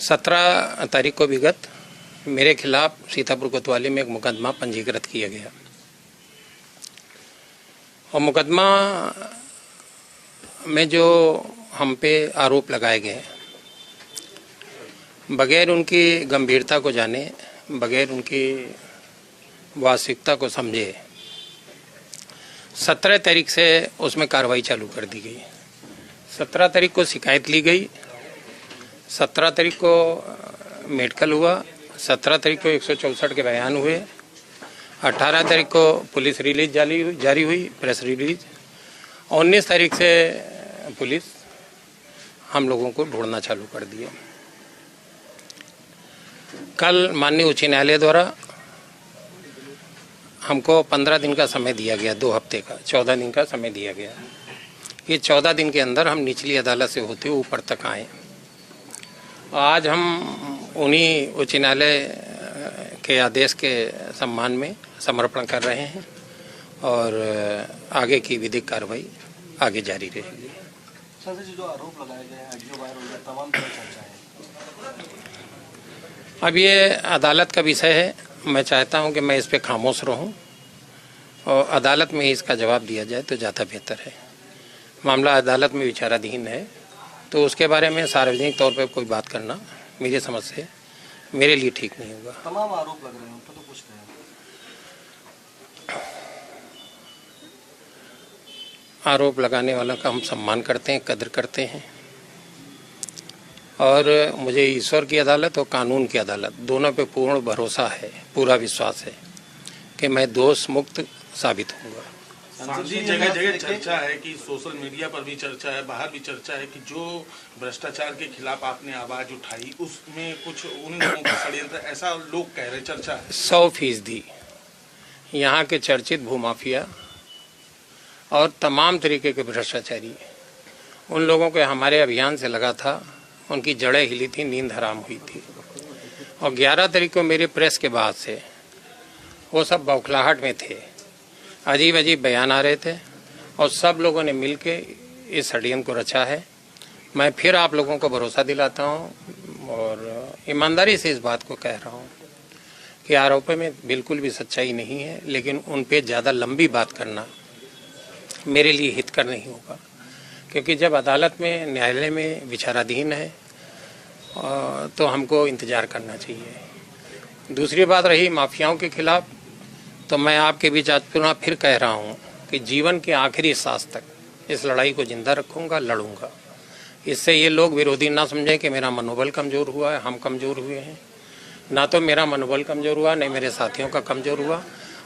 17 तारीख को विगत मेरे खिलाफ सीतापुर कोतवाली में एक मुकदमा पंजीकृत किया गया और मुकदमा में जो हम पे आरोप लगाए गए बगैर उनकी गंभीरता को जाने, बगैर उनकी वास्तविकता को समझे 17 तारीख से उसमें कार्रवाई चालू कर दी गई। 17 तारीख को शिकायत ली गई, 17 तारीख को मेडिकल हुआ, 17 तारीख को 164 के बयान हुए, 18 तारीख को पुलिस रिलीज जारी हुई, प्रेस रिलीज। 19 तारीख से पुलिस हम लोगों को ढूंढना चालू कर दिया। कल माननीय उच्च न्यायालय द्वारा हमको 15 दिन का समय दिया गया, 2 हफ्ते का 14 दिन का समय दिया गया। ये 14 दिन के अंदर हम निचली अदालत से होते हुए ऊपर तक आए। आज हम उन्हीं उच्च न्यायालय के आदेश के सम्मान में समर्पण कर रहे हैं और आगे की विधिक कार्रवाई आगे जारी रहेगी। सर जी, जो आरोप लगाए गए हैं, ऑडियो वायरल हो गया, तमाम तरह चर्चा है। अब ये अदालत का विषय है। मैं चाहता हूं कि मैं इस पे खामोश रहूं और अदालत में ही इसका जवाब दिया जाए तो ज़्यादा बेहतर है। मामला अदालत में विचाराधीन है, तो उसके बारे में सार्वजनिक तौर पर कोई बात करना मेरी समझ से मेरे लिए ठीक नहीं होगा। तमाम आरोप लग रहे हैं, तो कुछ नहीं। आरोप लगाने वालों का हम सम्मान करते हैं, कदर करते हैं और मुझे ईश्वर की अदालत और कानून की अदालत दोनों पे पूर्ण भरोसा है, पूरा विश्वास है कि मैं दोष मुक्त साबित होऊंगा। जगह जगह चर्चा है कि सोशल मीडिया पर भी चर्चा है, बाहर भी चर्चा है कि जो भ्रष्टाचार के खिलाफ आपने आवाज उठाई उसमें कुछ उन लोगों का षड्यंत्र, ऐसा लोग कह रहे, चर्चा है। 100% यहाँ के चर्चित भूमाफिया और तमाम तरीके के भ्रष्टाचारी उन लोगों के हमारे अभियान से लगा था, उनकी जड़ें हिली थी, नींद हराम हुई थी। और 11 तारीख को मेरे प्रेस के बाद से वो सब बौखलाहट में थे, अजीब अजीब बयान आ रहे थे और सब लोगों ने मिलके इस षड्यंत्र को रचा है। मैं फिर आप लोगों को भरोसा दिलाता हूं और ईमानदारी से इस बात को कह रहा हूं कि आरोपों में बिल्कुल भी सच्चाई नहीं है, लेकिन उन पे ज़्यादा लंबी बात करना मेरे लिए हितकर नहीं होगा, क्योंकि जब अदालत में, न्यायालय में विचाराधीन है तो हमको इंतज़ार करना चाहिए। दूसरी बात रही माफियाओं के खिलाफ, तो मैं आपके बीच आज पुनः फिर कह रहा हूं कि जीवन के आखिरी सांस तक इस लड़ाई को जिंदा रखूंगा, लड़ूंगा। इससे ये लोग विरोधी ना समझें कि मेरा मनोबल कमज़ोर हुआ है, हम कमज़ोर हुए हैं। ना तो मेरा मनोबल कमज़ोर हुआ, नहीं मेरे साथियों का कमज़ोर हुआ।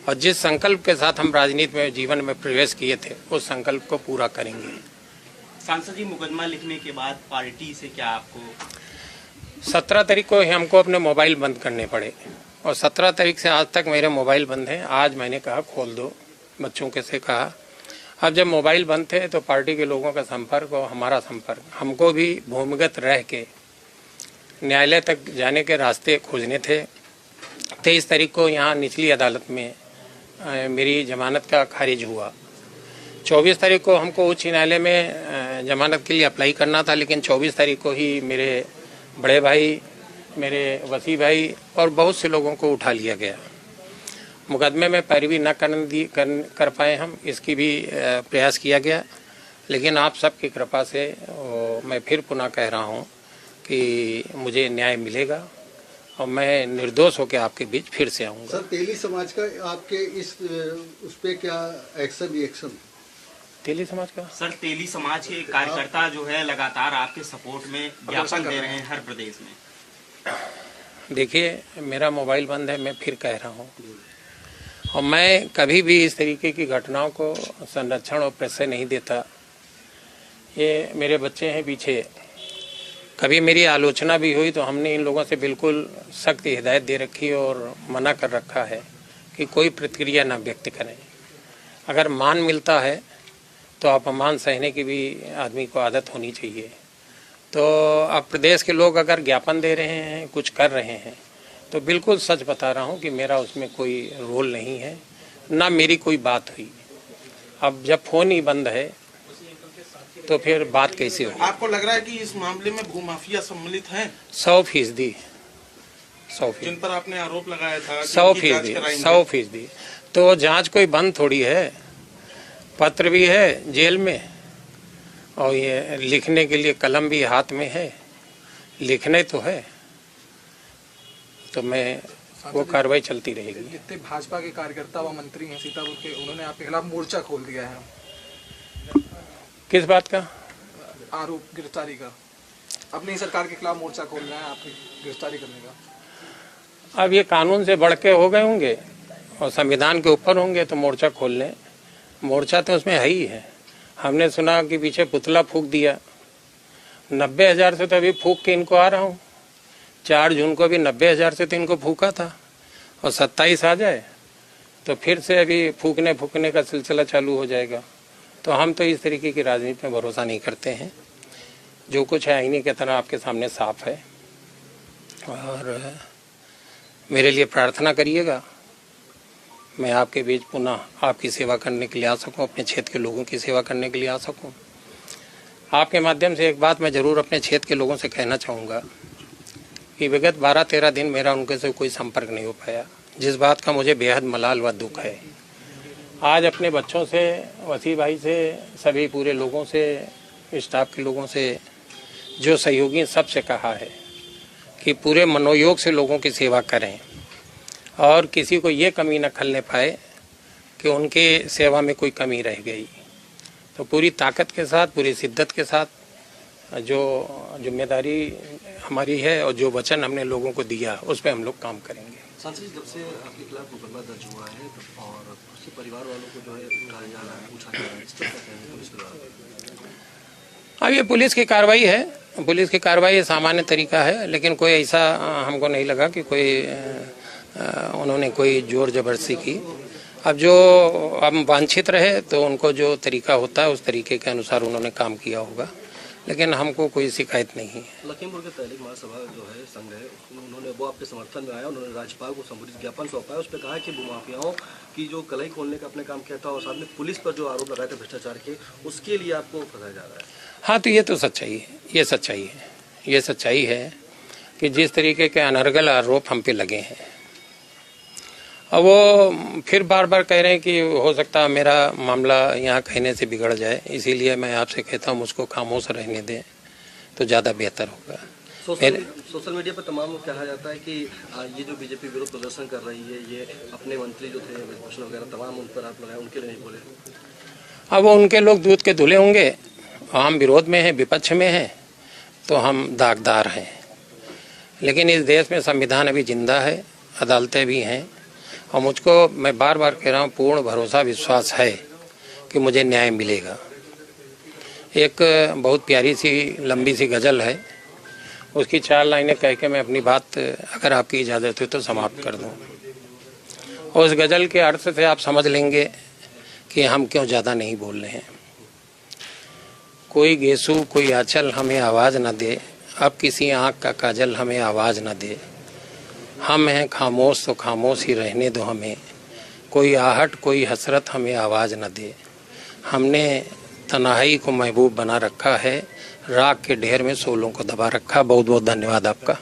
और जिस संकल्प के साथ हम राजनीति में, जीवन में प्रवेश किए थे, उस संकल्प को पूरा करेंगे। सांसद जी, मुकदमा लिखने के बाद पार्टी से क्या आपको 17 तारीख को हमको अपने मोबाइल बंद करने पड़े और 17 तारीख से आज तक मेरे मोबाइल बंद हैं। आज मैंने कहा खोल दो, बच्चों के से कहा। अब जब मोबाइल बंद थे तो पार्टी के लोगों का संपर्क और हमारा संपर्क, हमको भी भूमिगत रह के न्यायालय तक जाने के रास्ते खोजने थे। 23 तारीख को यहाँ निचली अदालत में मेरी जमानत का खारिज हुआ। 24 तारीख को हमको उच्च न्यायालय में जमानत के लिए अप्लाई करना था, लेकिन 24 तारीख को ही मेरे बड़े भाई, मेरे वसी भाई और बहुत से लोगों को उठा लिया गया। मुकदमे में पैरवी न कर पाए हम, इसकी भी प्रयास किया गया, लेकिन आप सबकी कृपा से मैं फिर पुनः कह रहा हूँ कि मुझे न्याय मिलेगा और मैं निर्दोष होकर आपके बीच फिर से आऊँगा। सर, तेली समाज का आपके इस उस पे क्या रिएक्शन? तेली समाज का? सर, तेली समाज के कार्यकर्ता जो है लगातार आपके सपोर्ट में ज्ञापन दे रहे हैं हर प्रदेश में। देखिए, मेरा मोबाइल बंद है, मैं फिर कह रहा हूँ, और मैं कभी भी इस तरीके की घटनाओं को संरक्षण और पैसे नहीं देता। ये मेरे बच्चे हैं पीछे, कभी मेरी आलोचना भी हुई तो हमने इन लोगों से बिल्कुल सख्त हिदायत दे रखी और मना कर रखा है कि कोई प्रतिक्रिया ना व्यक्त करें। अगर मान मिलता है तो अपमान सहने की भी आदमी को आदत होनी चाहिए। तो अब प्रदेश के लोग अगर ज्ञापन दे रहे हैं, कुछ कर रहे हैं, तो बिल्कुल सच बता रहा हूं कि मेरा उसमें कोई रोल नहीं है, ना मेरी कोई बात हुई। अब जब फ़ोन ही बंद है तो फिर बात कैसे हो? आपको लग रहा है कि इस मामले में भूमाफिया सम्मिलित हैं? 100%, 100%, जिन पर आपने आरोप लगाया था कि 100%, 100%। तो जांच कोई बंद थोड़ी है, पत्र भी है जेल में और ये लिखने के लिए कलम भी हाथ में है, लिखने तो है, तो मैं वो कार्रवाई चलती रहेगी। जितने भाजपा के कार्यकर्ता व मंत्री हैं सीतापुर के, उन्होंने आपके खिलाफ मोर्चा खोल दिया है। किस बात का आरोप? गिरफ्तारी का। अपनी सरकार के खिलाफ मोर्चा खोल रहे हैं आपकी गिरफ्तारी करने का। अब ये कानून से बढ़ के हो गए होंगे और संविधान के ऊपर होंगे तो मोर्चा खोल लें। मोर्चा तो उसमें है ही है। हमने सुना कि पीछे पुतला फूंक दिया, 90,000 से तो अभी फूंक के इनको आ रहा हूँ। 4 जून को भी 90,000 से तो इनको फूका था और 27 आ जाए तो फिर से अभी फूकने का सिलसिला चालू हो जाएगा। तो हम तो इस तरीके की राजनीति में भरोसा नहीं करते हैं। जो कुछ है आईने की तरह आपके सामने साफ है और मेरे लिए प्रार्थना करिएगा, मैं आपके बीच पुनः आपकी सेवा करने के लिए आ सकूं, अपने क्षेत्र के लोगों की सेवा करने के लिए आ सकूं। आपके माध्यम से एक बात मैं ज़रूर अपने क्षेत्र के लोगों से कहना चाहूँगा कि विगत 12-13 दिन मेरा उनके से कोई संपर्क नहीं हो पाया, जिस बात का मुझे बेहद मलाल व दुख है। आज अपने बच्चों से, वसी भाई से, सभी पूरे लोगों से, स्टाफ के लोगों से, जो सहयोगी सबसे कहा है कि पूरे मनोयोग से लोगों की सेवा करें और किसी को ये कमी न खलने पाए कि उनके सेवा में कोई कमी रह गई। तो पूरी ताकत के साथ, पूरी शिद्दत के साथ जो जिम्मेदारी हमारी है और जो वचन हमने लोगों को दिया उस पर हम लोग काम करेंगे। सांसद जी, जब से आपके खिलाफ मुकदमा दर्ज हुआ है और उसके परिवार वालों को जो है कहा जा रहा है, पूछा जा रहा है, इस पर क्या कहेंगे पुलिस के द्वारा? अब ये पुलिस की कार्रवाई है, पुलिस की कार्रवाई सामान्य तरीका है, लेकिन कोई ऐसा हमको नहीं लगा कि कोई उन्होंने कोई जोर जबरदस्ती की। अब जो हम वांछित रहे तो उनको जो तरीका होता है उस तरीके के अनुसार उन्होंने काम किया होगा, लेकिन हमको कोई शिकायत नहीं है। लखीमपुर के तहलीक महासभा जो है संघ है, उन्होंने वो आपके समर्थन में आया, उन्होंने राज्यपाल को संबोधित ज्ञापन सौंपा है। उस पर कहा कि भूमाफियाओं की जो कलाई खोलने का अपने काम किया था और साथ में पुलिस पर जो आरोप लगाए थे भ्रष्टाचार के, उसके लिए आपको फंसाया जा रहा है। हाँ, तो ये तो सच्चाई है, ये सच्चाई है, ये सच्चाई है कि जिस तरीके के अनर्गल आरोप हम पे लगे हैं, अब वो फिर बार बार कह रहे हैं कि हो सकता है मेरा मामला यहाँ कहने से बिगड़ जाए, इसीलिए मैं आपसे कहता हूँ उसको खामोश रहने दें तो ज़्यादा बेहतर होगा। सोशल मीडिया पर तमाम कहा जाता है कि ये जो बीजेपी विरोध प्रदर्शन कर रही है, ये अपने मंत्री जो थे भूषण वगैरह तमाम उन पर आप लगाए, उनके लिए नहीं बोले। अब वो उनके लोग दूध के धुले होंगे, हम विरोध में हैं, विपक्ष में हैं, तो हम दागदार हैं। लेकिन इस देश में संविधान अभी जिंदा है, अदालतें भी हैं और मुझको, मैं बार बार कह रहा हूँ, पूर्ण भरोसा विश्वास है कि मुझे न्याय मिलेगा। एक बहुत प्यारी सी लंबी सी गज़ल है, उसकी 4 लाइनें कह के मैं अपनी बात, अगर आपकी इजाज़त हो तो समाप्त कर दूँ। उस गज़ल के अर्थ से आप समझ लेंगे कि हम क्यों ज़्यादा नहीं बोल रहे हैं। कोई गेसू कोई आंचल हमें आवाज़ न दे, अब किसी आँख का काजल हमें आवाज़ न दे। हम हैं खामोश तो खामोश ही रहने दो हमें, कोई आहट कोई हसरत हमें आवाज़ न दे। हमने तन्हाई को महबूब बना रखा है, राख के ढेर में सोलों को दबा रखा। बहुत बहुत धन्यवाद आपका।